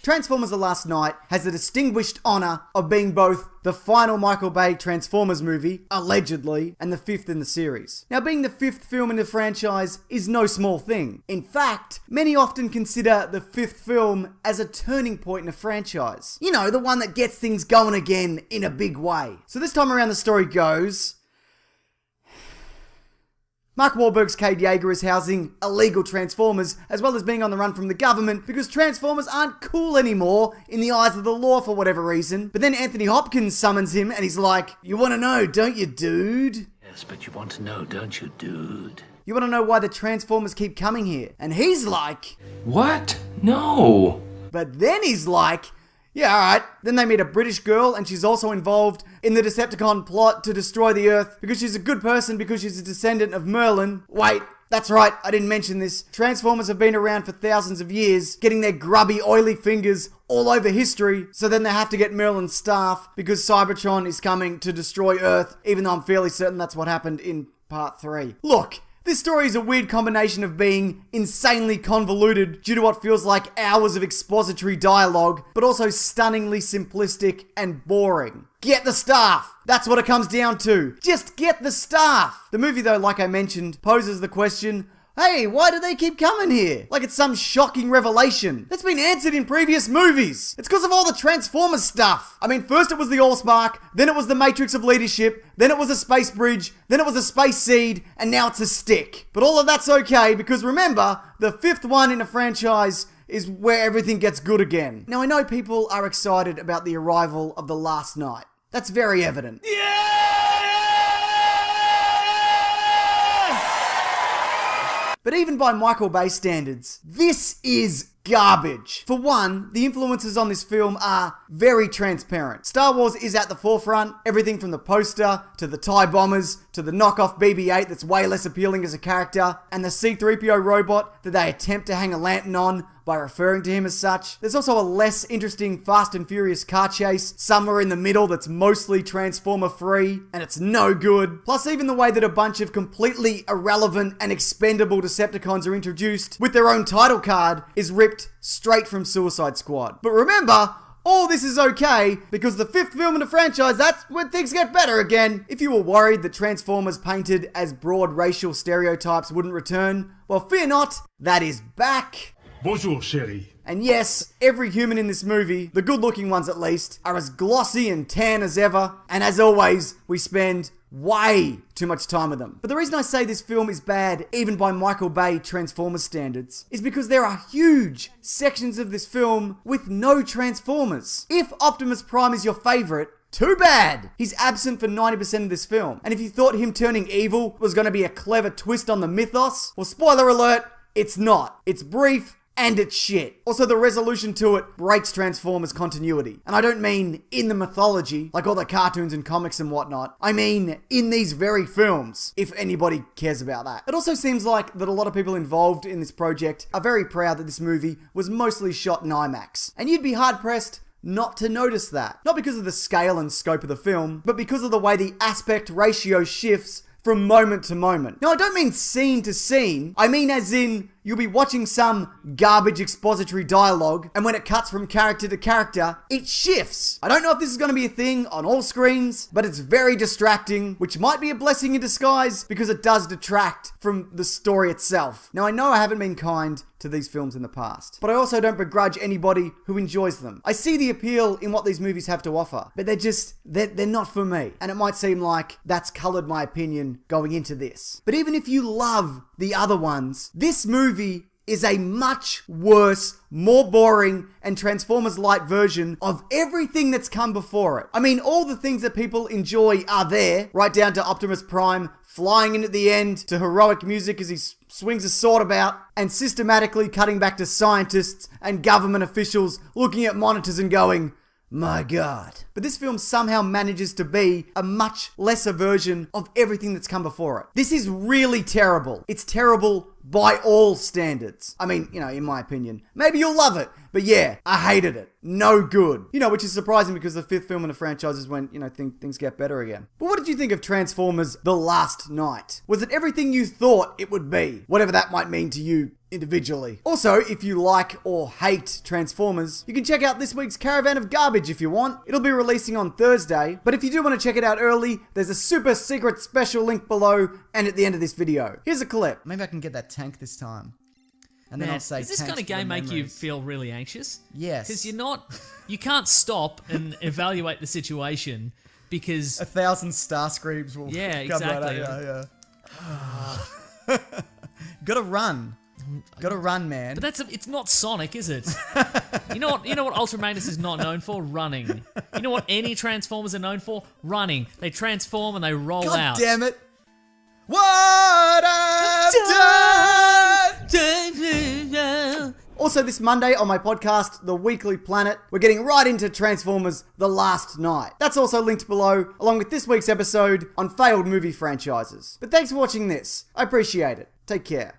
Transformers The Last Knight has the distinguished honour of being both the final Michael Bay Transformers movie, allegedly, and the fifth in the series. Now, being the fifth film in the franchise is no small thing. In fact, many often consider the fifth film as a turning point in the franchise. You know, the one that gets things going again in a big way. So this time around the story goes... Mark Wahlberg's Cade Yeager is housing illegal Transformers, as well as being on the run from the government, because Transformers aren't cool anymore in the eyes of the law for whatever reason. But then Anthony Hopkins summons him, and he's like, "You want to know, don't you, dude?" Yes, but you want to know, don't you, dude? "You want to know why the Transformers keep coming here?" And he's like... What? No! But then he's like... "Yeah, alright." Then they meet a British girl, and she's also involved in the Decepticon plot to destroy the Earth because she's a good person, because she's a descendant of Merlin. Wait, that's right, I didn't mention this. Transformers have been around for thousands of years, getting their grubby, oily fingers all over history, so then they have to get Merlin's staff because Cybertron is coming to destroy Earth, even though I'm fairly certain that's what happened in Part 3. Look, this story is a weird combination of being insanely convoluted due to what feels like hours of expository dialogue, but also stunningly simplistic and boring. Get the staff! That's what it comes down to. Just get the staff! The movie, though, like I mentioned, poses the question, hey, why do they keep coming here? Like it's some shocking revelation that's been answered in previous movies. It's because of all the Transformers stuff. I mean, first it was the Allspark, then it was the Matrix of Leadership, then it was a space bridge, then it was a space seed, and now it's a stick. But all of that's okay, because remember, the fifth one in a franchise is where everything gets good again. Now, I know people are excited about the arrival of The Last Knight. That's very evident. But even by Michael Bay standards, this is garbage. For one, the influences on this film are very transparent. Star Wars is at the forefront, everything from the poster, to the TIE bombers, to the knockoff BB-8 that's way less appealing as a character, and the C-3PO robot that they attempt to hang a lantern on by referring to him as such. There's also a less interesting Fast and Furious car chase somewhere in the middle that's mostly Transformer-free, and it's no good. Plus, even the way that a bunch of completely irrelevant and expendable Decepticons are introduced with their own title card is ripped straight from Suicide Squad. But remember, all this is okay because the fifth film in the franchise, that's when things get better again. If you were worried that Transformers painted as broad racial stereotypes wouldn't return, well, fear not, that is back. Bonjour, chérie. And yes, every human in this movie, the good-looking ones at least, are as glossy and tan as ever. And as always, we spend way too much time with them. But the reason I say this film is bad, even by Michael Bay Transformers standards, is because there are huge sections of this film with no Transformers. If Optimus Prime is your favourite, too bad! He's absent for 90% of this film. And if you thought him turning evil was going to be a clever twist on the mythos, well, spoiler alert, it's not. It's brief, and it's shit. Also, the resolution to it breaks Transformers continuity. And I don't mean in the mythology, like all the cartoons and comics and whatnot. I mean in these very films, if anybody cares about that. It also seems like that a lot of people involved in this project are very proud that this movie was mostly shot in IMAX. And you'd be hard-pressed not to notice that. Not because of the scale and scope of the film, but because of the way the aspect ratio shifts from moment to moment. Now, I don't mean scene to scene. I mean as in, you'll be watching some garbage expository dialogue, and when it cuts from character to character, it shifts. I don't know if this is going to be a thing on all screens, but it's very distracting, which might be a blessing in disguise because it does detract from the story itself. Now, I know I haven't been kind to these films in the past, but I also don't begrudge anybody who enjoys them. I see the appeal in what these movies have to offer, but they're not for me. And it might seem like that's colored my opinion going into this. But even if you love the other ones, this movie is a much worse, more boring, and Transformers-like version of everything that's come before it. I mean, all the things that people enjoy are there, right down to Optimus Prime flying in at the end, to heroic music as he swings a sword about, and systematically cutting back to scientists and government officials looking at monitors and going, my God. But this film somehow manages to be a much lesser version of everything that's come before it. This is really terrible. It's terrible by all standards. I mean, in my opinion. Maybe you'll love it, but yeah, I hated it. No good. Which is surprising because the fifth film in the franchise is when, things get better again. But what did you think of Transformers: The Last Knight? Was it everything you thought it would be? Whatever that might mean to you individually. Also, if you like or hate Transformers, you can check out this week's Caravan of Garbage if you want. It'll be releasing on Thursday, but if you do want to check it out early, there's a super secret special link below and at the end of this video. Here's a clip. Maybe I can get that tank this time. And then I'll say, does this kind of game make you feel really anxious? Yes. Because you can't stop and evaluate the situation because 1,000 star screams will come exactly. right at you. Gotta run. Gotta run, man. But it's not Sonic, is it? You know what Ultra Magnus is not known for? Running. You know what any Transformers are known for? Running. They transform and they roll out. God damn it. What I've done. Also this Monday on my podcast, The Weekly Planet, we're getting right into Transformers: The Last Knight. That's also linked below, along with this week's episode on failed movie franchises. But thanks for watching this. I appreciate it. Take care.